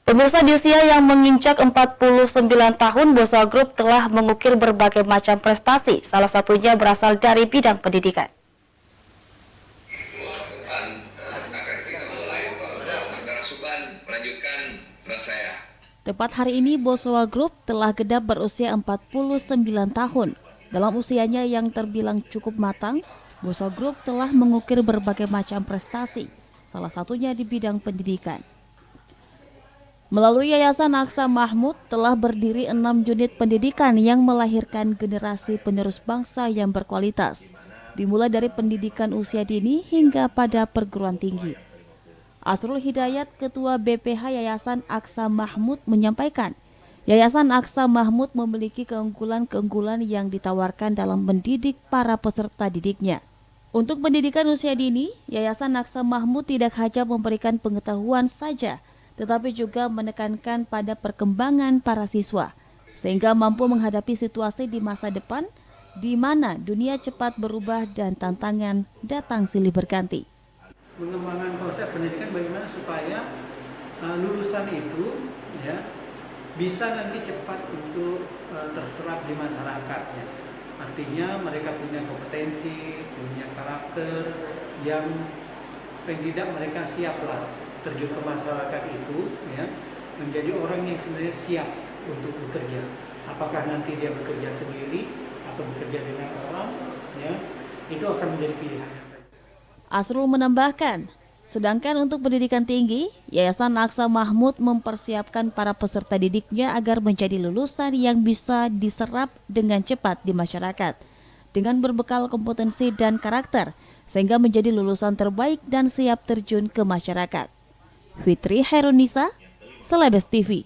Pemirsa, di usia yang menginjak 49 tahun, Boswa Group telah mengukir berbagai macam prestasi, salah satunya berasal dari bidang pendidikan. Tepat hari ini, Boswa Group telah genap berusia 49 tahun. Dalam usianya yang terbilang cukup matang, Boswa Group telah mengukir berbagai macam prestasi, salah satunya di bidang pendidikan. Melalui Yayasan Aksa Mahmud telah berdiri 6 unit pendidikan yang melahirkan generasi penerus bangsa yang berkualitas, dimulai dari pendidikan usia dini hingga pada perguruan tinggi. Asrul Hidayat, Ketua BPH Yayasan Aksa Mahmud menyampaikan, Yayasan Aksa Mahmud memiliki keunggulan-keunggulan yang ditawarkan dalam mendidik para peserta didiknya. Untuk pendidikan usia dini, Yayasan Aksa Mahmud tidak hanya memberikan pengetahuan saja, tetapi juga menekankan pada perkembangan para siswa, sehingga mampu menghadapi situasi di masa depan, di mana dunia cepat berubah dan tantangan datang silih berganti. Pengembangan konsep pendidikan bagaimana supaya lulusan itu bisa nanti cepat untuk terserap di masyarakat. Artinya mereka punya kompetensi, punya karakter yang tidak mereka siaplah terjun ke masyarakat itu, menjadi orang yang sebenarnya siap untuk bekerja. Apakah nanti dia bekerja sendiri atau bekerja dengan orang, itu akan menjadi pilihan. Asrul menambahkan, sedangkan untuk pendidikan tinggi, Yayasan Aksa Mahmud mempersiapkan para peserta didiknya agar menjadi lulusan yang bisa diserap dengan cepat di masyarakat, dengan berbekal kompetensi dan karakter, sehingga menjadi lulusan terbaik dan siap terjun ke masyarakat. Fitri Herunisa, Celebes TV.